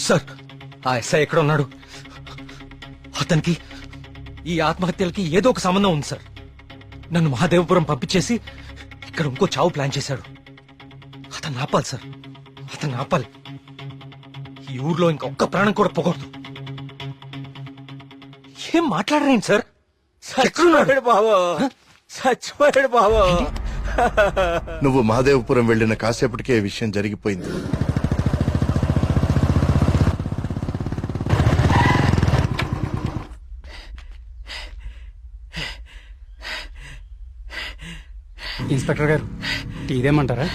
Sir ఆ SI ఎక్కడ ఉన్నాడు? అతనికి ఈ ఆత్మహత్యలకి ఏదో ఒక సంబంధం ఉంది సార్. నన్ను మహాదేవపురం పంపించేసి ఇక్కడ ఇంకో చావు ప్లాన్ చేశాడు. అతను ఆపాలి సార్, అతను ఆపాలి. ఈ ఊర్లో ఇంకొక్క ప్రాణం కూడా పోకూడదు. ఏం మాట్లాడరేంటి సార్? చచ్చిపోయాడు బాబు, చచ్చిపోయాడు బాబు. నువ్వు మహాదేవపురం వెళ్లిన కాసేపటికే ఈ విషయం జరిగిపోయింది. ఇన్స్పెక్టర్ గారు, టీ ఇదేమంటారా?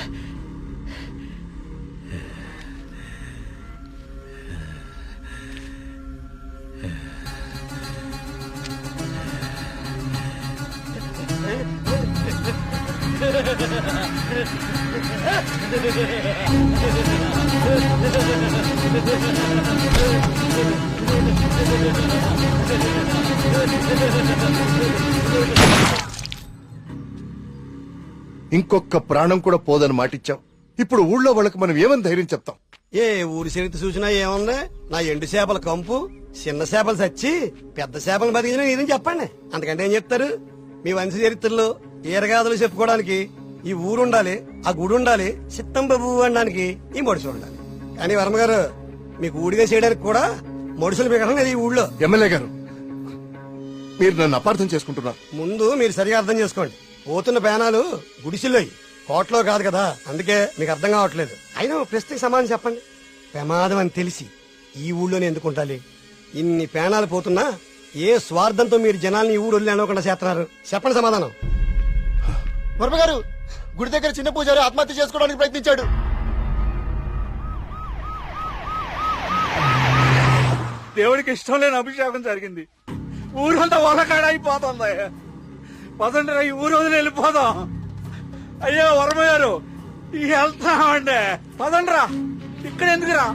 ఇంకొక ప్రాణం కూడా పోదని మాటిచ్చావు. ఇప్పుడు ఊళ్ళో వాళ్ళకి మనం ఏమని ధైర్యం చెప్తాం? ఏ ఊరి చరిత్ర చూసినా ఏముంది? నా ఎండు చేపల కంపు, చిన్న చేపలు చచ్చి పెద్ద చేపలు బతికిన ఇదని చెప్పండి. అంతకంటే ఏం చెప్తారు? మీ వంశ చరిత్రలో ఈరగాథలు చెప్పుకోవడానికి ఈ ఊరు ఉండాలి, ఆ గుడి ఉండాలి, చిత్తం బాబు అనడానికి ఈ మడుసులు ఉండాలి. కానీ వర్మ గారు, మీకు ఊడిగా చేయడానికి కూడా మడుసులు మిగడం లేదు ఈ ఊళ్ళో. ఎమ్మెల్యే గారు, మీరు నన్ను అపార్థం చేసుకుంటున్నారు. ముందు మీరు సరిగా అర్థం చేసుకోండి. పోతున్న పేనాలు గుడిసిల్లోయి, కోట్లో కాదు కదా. అందుకే మీకు అర్థం కావట్లేదు. అయినా ప్రశ్నకి సమాధానం చెప్పండి. ప్రమాదం అని తెలిసి ఈ ఊళ్ళోనే ఎందుకు ఉండాలి? ఇన్ని పేనాలు పోతున్నా ఏ స్వార్థంతో మీరు జనాల్ని ఈ ఊరు వదిలి అనుకుండా చేస్తున్నారు? చెప్పండి సమాధానం. వర్మ గారు, గుడి దగ్గర చిన్న పూజారి ఆత్మహత్య చేసుకోవడానికి ప్రయత్నించాడు. దేవుడికి ఇష్టం లేని అభిషేకం జరిగింది. ఊరంతా ఒలకాడ అయిపోతుంది. పదండి రా, ఈ ఊరు వదిలి వెళ్ళిపోదాం. అయ్యో వర్మ గారు, వెళ్తామండి. పదండి రా, ఇక్కడ ఎందుకురా?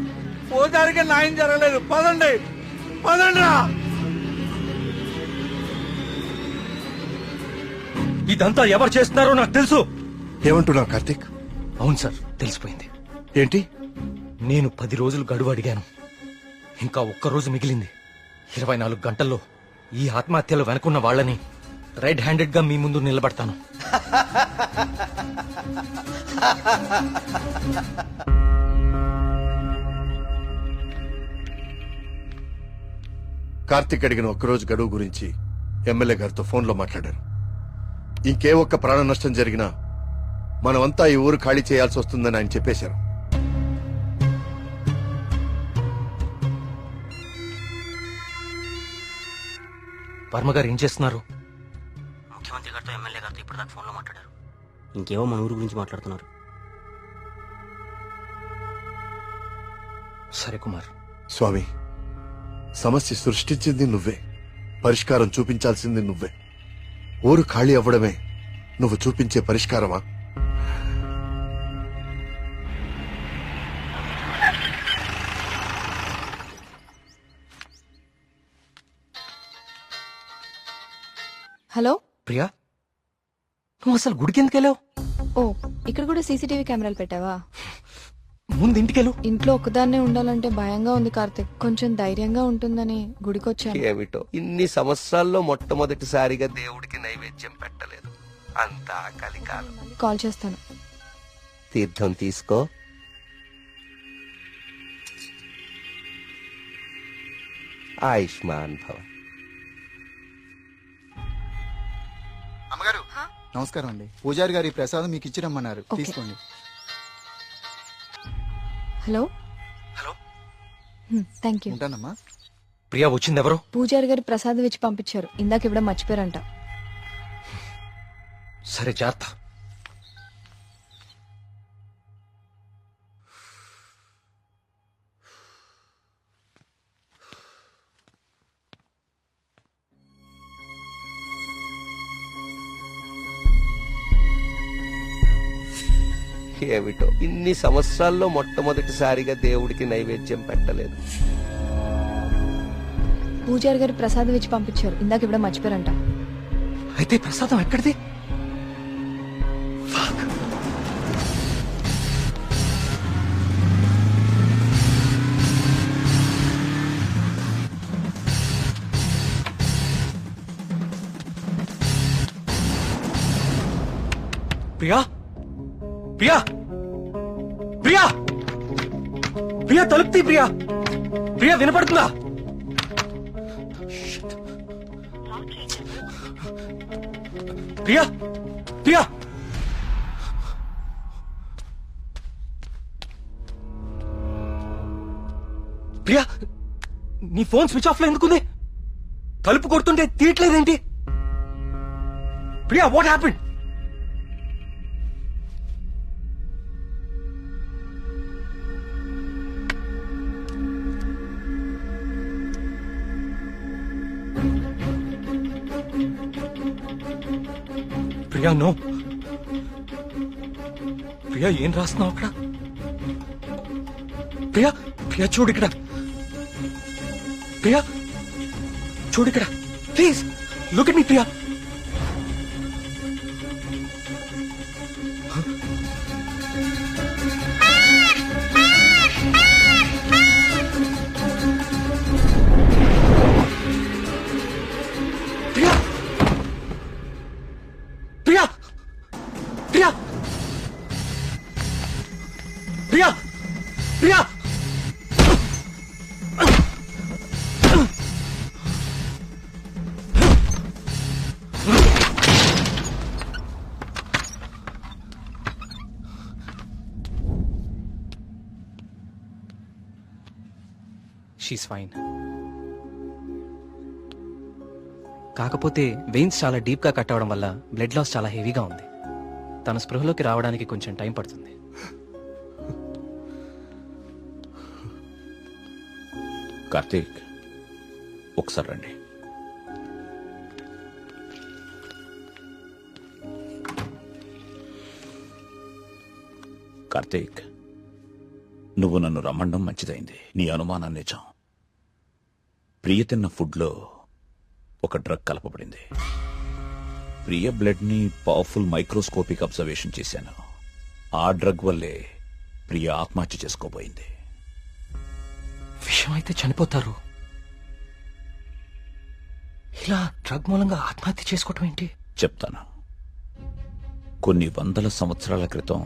పూజారికి న్యాయం జరగలేదు. పదండి, పదండి రా. ఇదంతా ఎవరు చేస్తున్నారో నాకు తెలుసు. ఏమంటున్నావు కార్తీక్? అవును సార్, తెలిసిపోయింది. ఏంటి? నేను 10 రోజులు గడువు అడిగాను. ఇంకా ఒక్క రోజు మిగిలింది. 24 గంటల్లో ఈ ఆత్మహత్యలు వెనుకున్న వాళ్ళని రైట్ హ్యాండెడ్ గా మీ ముందు నిలబడతాను. కార్తీక్ అడిగిన ఒక్కరోజు గడువు గురించి ఎమ్మెల్యే గారితో ఫోన్లో మాట్లాడారు. ఇంకే ఒక్క ప్రాణ నష్టం జరిగినా మనమంతా ఈ ఊరు ఖాళీ చేయాల్సి వస్తుందని ఆయన చెప్పేశారు. వర్మ గారు ఏం చేస్తున్నారు? ముఖ్యమంత్రి గారితో ఎమ్మెల్యే గారితో ఇప్పటిదాకా ఫోన్లో మాట్లాడారు. ఇంకేవో మన ఊరు గురించి మాట్లాడుతున్నారు. సరే కుమార్. స్వామి, సమస్య సృష్టించింది నువ్వే, పరిష్కారం చూపించాల్సింది నువ్వే. ఊరు ఖాళీ అవ్వడమే నువ్వు చూపించే పరిష్కారమా? హలో ప్రియా, నువ్వు అసలు గుడికి ఎందుకు వెళ్ళావు? ఓ, ఇక్కడ కూడా సీసీటీవీ కెమెరాలు పెట్టావా? ముందు ఇంటికెళ్ళు. ఇంట్లో ఒక్కదాన్నే ఉండాలంటే భయంగా ఉంది కార్తిక్. కొంచెం ధైర్యంగా ఉంటుందని గుడికొచ్చాను. ఏమిటో ఇన్ని సంవత్సరాల్లో మొట్టమొదటిసారిగా దేవుడికి నైవేద్యం పెట్టలేదు. అంతా కలికాలం. కాల్ చేస్తాను. తీర్థం తీసుకో. ఆయుష్మాన్ భవ. అమ్మగారు నమస్కారం అండి. పూజారి గారి ప్రసాదం మీకు ఇచ్చి రమ్మన్నారు, ఓకే. తీసుకోండి. హలో. హలో. Thank you. ఉంటానమ్మా. ప్రియా వచ్చింది ఎవరు? పూజారి గారు ప్రసాదం ఇచ్చి పంపించారు. ఇందాక ఇవ్వడం మర్చిపోయారంట. సరే, జాగ్రత్త. ఏమిటో ఇన్ని సంవత్సరాల్లో మొట్టమొదటిసారిగా దేవుడికి నైవేద్యం పెట్టలేదు. పూజారి గారు ప్రసాదం ఇచ్చి పంపించారు. ఇందాక ఇవ్వడం మర్చిపోయారంట. అయితే ప్రసాదం ఎక్కడిది? ప్రియా ప్రియా ప్రియా తలుపుతీ ప్రియా ప్రియా వినపడుతుందా? ప్రియా ప్రియా ప్రియా నీ ఫోన్ స్విచ్ ఆఫ్ లో ఎందుకుంది? తలుపు కొడుతుంటే తీయట్లేదేంటి? Priya what happened? Priya no. Priya ఏం రాస్తున్నావు అక్కడ? ప్రియా ప్రియా చూడు ఇక్కడ. ప్రియా చూడు ఇక్కడ please look at me Priya. Priya Priya Priya Priya Priya she's fine. కాకపోతే వెయిన్స్ చాలా డీప్ గా కట్ అవడం వల్ల బ్లడ్ లాస్ చాలా హెవీగా ఉంది. తన స్పృహలోకి రావడానికి కొంచెం టైం పడుతుంది. కార్తీక్ ఒకసారి రండి. కార్తీక్ నువ్వు నన్ను రమ్మండం మంచిదైంది. నీ అనుమానం నిజం. ప్రియ తిన్న ఫుడ్లో ఒక డ్రగ్ కలపబడింది. ప్రియ బ్లడ్ ని పవర్ఫుల్ మైక్రోస్కోపిక్ అబ్జర్వేషన్ చేశాను. ఆ డ్రగ్ వల్లే ప్రియ ఆత్మహత్య చేసుకోబోయింది. విషయం అయితే చనిపోతారు, ఇలా డ్రగ్ మూలంగా ఆత్మహత్య చేసుకోవటం ఏంటి? చెప్తాను. కొన్ని వందల సంవత్సరాల క్రితం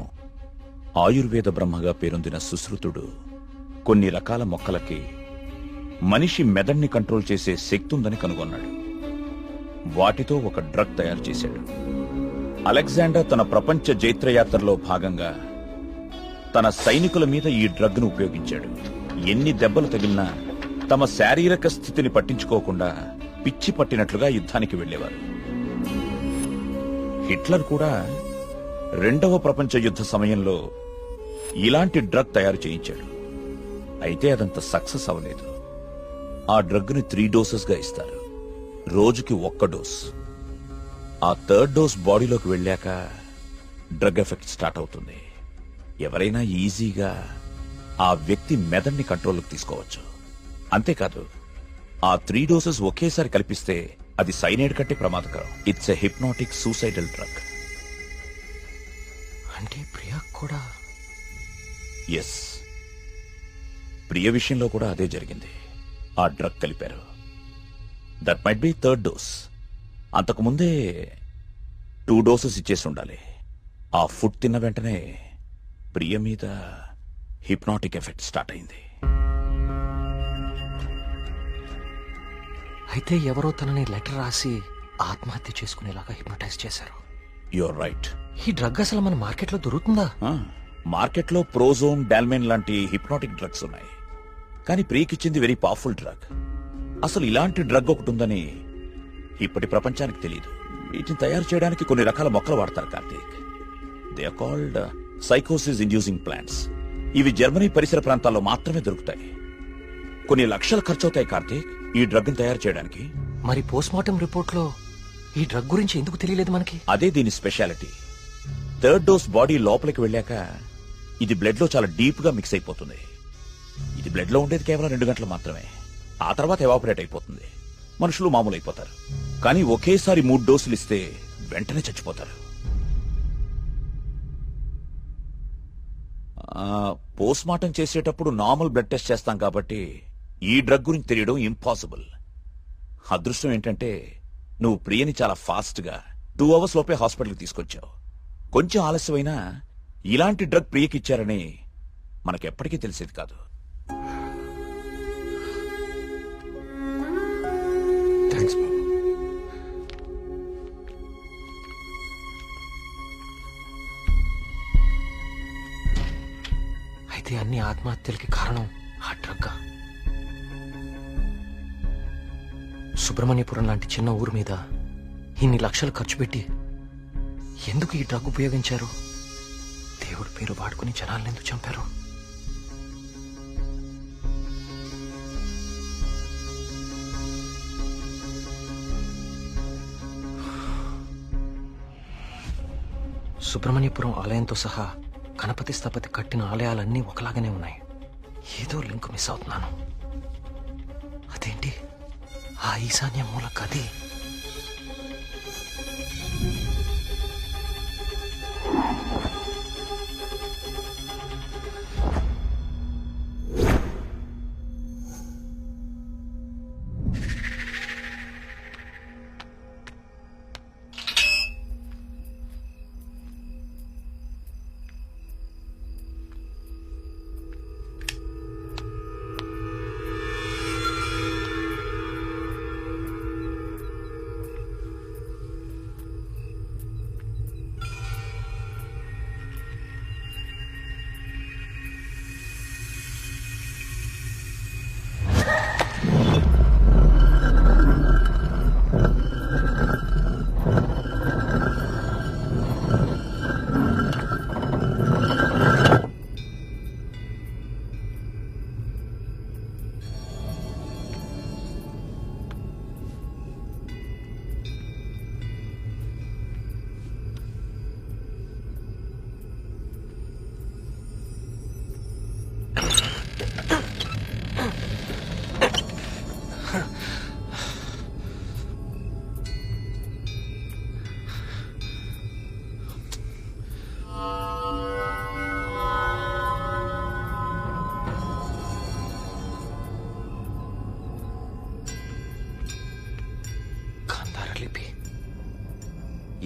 ఆయుర్వేద బ్రహ్మగా పేరొందిన సుశ్రుతుడు కొన్ని రకాల మొక్కలకి మనిషి మెదడుని కంట్రోల్ చేసే శక్తి ఉందని కనుగొన్నాడు. వాటితో ఒక డ్రగ్ తయారు చేశాడు. అలెగ్జాండర్ తన ప్రపంచ జైత్రయాత్రలో భాగంగా తన సైనికుల మీద ఈ డ్రగ్ ను ఉపయోగించాడు. ఎన్ని దెబ్బలు తగిలినా తమ శారీరక స్థితిని పట్టించుకోకుండా పిచ్చి పట్టినట్లుగా యుద్ధానికి వెళ్లేవారు. హిట్లర్ కూడా రెండవ ప్రపంచ యుద్ధ సమయంలో ఇలాంటి డ్రగ్ తయారు చేయించాడు. అయితే అదంత సక్సెస్ అవ్వలేదు. ఆ డ్రగ్ ని 3 డోసెస్ గా ఇస్తారు. రోజుకి 1 డోస్. ఆ 3rd డోస్ బాడీలోకి వెళ్ళాక డ్రగ్ ఎఫెక్ట్ స్టార్ట్ అవుతుంది. ఎవరైనా ఈజీగా ఆ వ్యక్తి మెదడుని కంట్రోల్లోకి తీసుకోవచ్చు. అంతేకాదు, ఆ 3 డోసెస్ ఒకేసారి కల్పిస్తే అది సైనైడ్ కంటే ప్రమాదకరం. It's a hypnotic suicidal drug. అంటే ప్రియా కూడా? ఎస్, ప్రియ విషయంలో కూడా అదే జరిగింది. ఆ డ్రగ్ కలిపారు. That might be 3rd dose. అంతకుముందే 2 డోసెస్ ఇచ్చేసి ఉండాలి. ఆ ఫుడ్ తిన్న వెంటనే ప్రియ మీద హిప్నాటిక్ ఎఫెక్ట్ స్టార్ట్ అయింది. అయితే ఎవరో తనని లెటర్ రాసి ఆత్మహత్య చేసుకునేలాగా హిప్నటైజ్ చేశారు. You're right. ఈ డ్రగ్ అసలు మన మార్కెట్లో దొరుకుతుందా? మార్కెట్లో ప్రోజోన్, డాల్మెన్ లాంటి హిప్నాటిక్ డ్రగ్స్ ఉన్నాయి. కానీ ప్రియకిచ్చింది వెరీ పవర్ఫుల్ డ్రగ్. అసలు ఇలాంటి డ్రగ్ ఒకటి ఉందని ఇప్పటి ప్రపంచానికి తెలియదు. వీటిని తయారు చేయడానికి కొన్ని రకాల మొక్కలు వాడతారు కార్తీక్. దే ఆర్ కాల్డ్ సైకోసిస్ ఇండ్యూసింగ్ ప్లాంట్స్. ఇవి జర్మనీ పరిసర ప్రాంతాల్లో మాత్రమే దొరుకుతాయి. కొన్ని లక్షలు ఖర్చవుతాయి కార్తీక్ ఈ డ్రగ్ ని తయారు చేయడానికి. మరి పోస్ట్ మార్టం రిపోర్ట్ లో ఈ డ్రగ్ గురించి ఎందుకు తెలియలేదు మనకి? అదే దీని స్పెషాలిటీ. 3rd డోస్ బాడీ లోపలికి వెళ్ళాక ఇది బ్లడ్ లో చాలా డీప్ గా మిక్స్ అయిపోతుంది. ఇది బ్లడ్ లో ఉండేది కేవలం 2 గంటలు మాత్రమే. ఆ తర్వాత ఎవాపరేట్ అయిపోతుంది. మనుషులు మామూలు అయిపోతారు. కానీ ఒకేసారి 3 డోసులు ఇస్తే వెంటనే చచ్చిపోతారు. పోస్ట్ మార్టం చేసేటప్పుడు నార్మల్ బ్లడ్ టెస్ట్ చేస్తాం కాబట్టి ఈ డ్రగ్ గురించి తెలియడం ఇంపాసిబుల్. అదృష్టం ఏంటంటే నువ్వు ప్రియని చాలా ఫాస్ట్ గా 2 అవర్స్ లోపే హాస్పిటల్కి తీసుకొచ్చావు. కొంచెం ఆలస్యమైనా ఇలాంటి డ్రగ్ ప్రియకిచ్చారని మనకెప్పటికీ తెలిసేది కాదు. థ్యాంక్స్ బాబు. అయితే అన్ని ఆత్మహత్యలకి కారణం ఆ డ్రగ్. సుబ్రహ్మణ్యపురం లాంటి చిన్న ఊరు మీద ఇన్ని లక్షలు ఖర్చు పెట్టి ఎందుకు ఈ డ్రగ్ ఉపయోగించారు? దేవుడి పేరు వాడుకుని జనాలను ఎందుకు చంపారు? సుబ్రహ్మణ్యపురం ఆలయంతో సహా గణపతి స్థపతి కట్టిన ఆలయాలన్నీ ఒకలాగానే ఉన్నాయి. ఏదో లింక్ మిస్ అవుతున్నాను. అదేంటి ఆ ఈశాన్య మూల గది?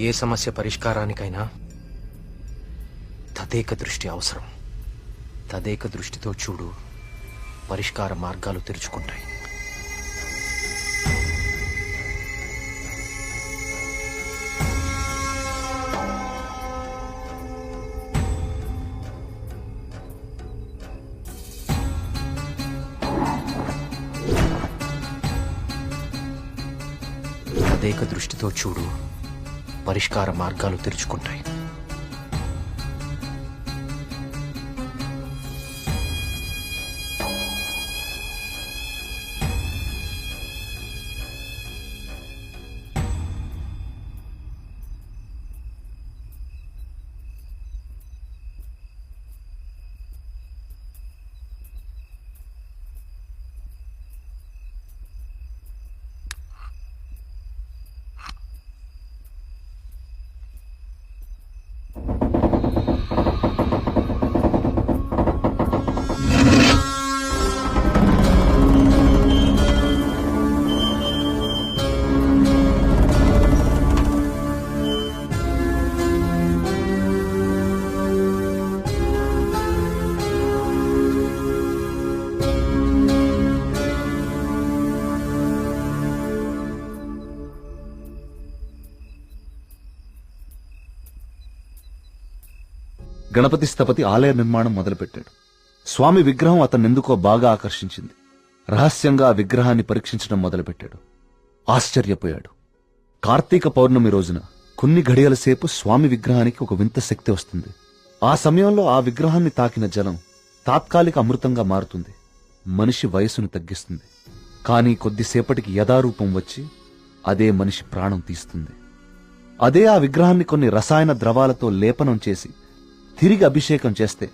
ఏ సమస్య పరిష్కారానికైనా తదేక దృష్టి అవసరం. తదేక దృష్టితో చూడు, పరిష్కార మార్గాలు తెరుచుకుంటాయి. తదేక దృష్టితో చూడు, పరిష్కార మార్గాలు తెరుచుకుంటాయి. గణపతి స్థపతి ఆలయ నిర్మాణం మొదలుపెట్టాడు. స్వామి విగ్రహం అతన్నెందుకో బాగా ఆకర్షించింది. రహస్యంగా ఆ విగ్రహాన్ని పరీక్షించడం మొదలుపెట్టాడు. ఆశ్చర్యపోయాడు. కార్తీక పౌర్ణమి రోజున కొన్ని ఘడియల సేపు స్వామి విగ్రహానికి ఒక వింత శక్తి వస్తుంది. ఆ సమయంలో ఆ విగ్రహాన్ని తాకిన జలం తాత్కాలిక అమృతంగా మారుతుంది. మనిషి వయసును తగ్గిస్తుంది. కానీ కొద్దిసేపటికి యథారూపం వచ్చి అదే మనిషి ప్రాణం తీస్తుంది. అదే ఆ విగ్రహాన్ని కొన్ని రసాయన ద్రవాలతో లేపనం చేసి తిరిగి అభిషేకం చేస్తే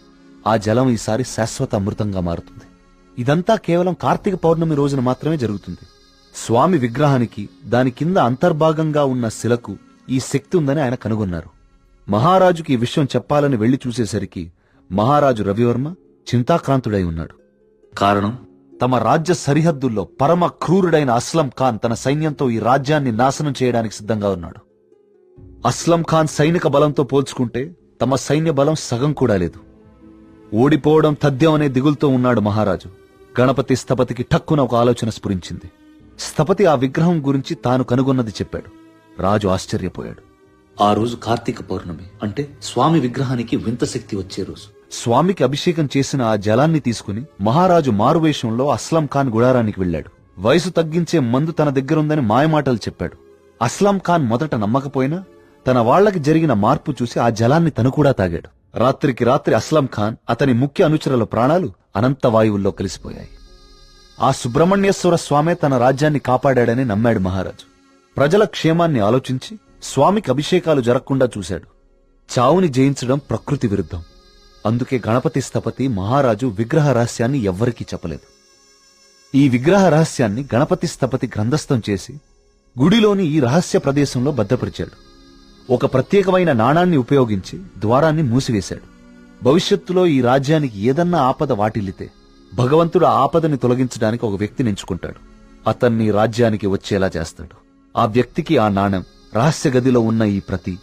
ఆ జలం ఈసారి శాశ్వత అమృతంగా మారుతుంది. ఇదంతా కేవలం కార్తీక పౌర్ణమి రోజున మాత్రమే జరుగుతుంది. స్వామి విగ్రహానికి దాని కింద అంతర్భాగంగా ఉన్న శిలకు ఈ శక్తి ఉందని ఆయన కనుగొన్నారు. మహారాజుకి ఈ విషయం చెప్పాలని వెళ్లి చూసేసరికి మహారాజు రవివర్మ చింతాక్రాంతుడై ఉన్నాడు. కారణం, తమ రాజ్య సరిహద్దుల్లో పరమ క్రూరుడైన అస్లం ఖాన్ తన సైన్యంతో ఈ రాజ్యాన్ని నాశనం చేయడానికి సిద్ధంగా ఉన్నాడు. అస్లం ఖాన్ సైనిక బలంతో పోల్చుకుంటే తమ సైన్య బలం సగం కూడా లేదు. ఓడిపోవడం తథ్యం అనే దిగులుతో ఉన్నాడు మహారాజు. గణపతి స్థపతికి ఠక్కున ఒక ఆలోచన స్ఫురించింది. స్థపతి ఆ విగ్రహం గురించి తాను కనుగొన్నది చెప్పాడు. రాజు ఆశ్చర్యపోయాడు. ఆ రోజు కార్తీక పౌర్ణమి, అంటే స్వామి విగ్రహానికి వింత శక్తి వచ్చే రోజు. స్వామికి అభిషేకం చేసిన ఆ జలాన్ని తీసుకుని మహారాజు మారువేషంలో అస్లాం ఖాన్ గుడారానికి వెళ్లాడు. వయసు తగ్గించే మందు తన దగ్గరుందని మాయమాటలు చెప్పాడు. అస్లాం ఖాన్ మొదట నమ్మకపోయినా తన వాళ్లకి జరిగిన మార్పు చూసి ఆ జలాన్ని తను కూడా తాగాడు. రాత్రికి రాత్రి అస్లాం ఖాన్, అతని ముఖ్య అనుచరుల ప్రాణాలు అనంత వాయువుల్లో కలిసిపోయాయి. ఆ సుబ్రహ్మణ్యేశ్వర స్వామే తన రాజ్యాన్ని కాపాడాడని నమ్మాడు మహారాజు. ప్రజల క్షేమాన్ని ఆలోచించి స్వామికి అభిషేకాలు జరగకుండా చూశాడు. చావుని జయించడం ప్రకృతి విరుద్ధం. అందుకే గణపతి స్థపతి మహారాజు విగ్రహ రహస్యాన్ని ఎవ్వరికీ చెప్పలేదు. ఈ విగ్రహ రహస్యాన్ని గణపతి స్థపతి గ్రంథస్థం చేసి గుడిలోని ఈ రహస్య ప్రదేశంలో భద్రపరిచాడు. ఒక ప్రత్యేకమైన నాణాన్ని ఉపయోగించి ద్వారాన్ని మూసివేశాడు. భవిష్యత్తులో ఈ రాజ్యానికి ఏదన్నా ఆపద వాటిల్లితే భగవంతుడు ఆ ఆపదని తొలగించడానికి ఒక వ్యక్తిని ఎంచుకుంటాడు. అతన్ని రాజ్యానికి వచ్చేలా చేస్తాడు. ఆ వ్యక్తికి ఆ నాణెం, రహస్య గదిలో ఉన్న ఈ ప్రతి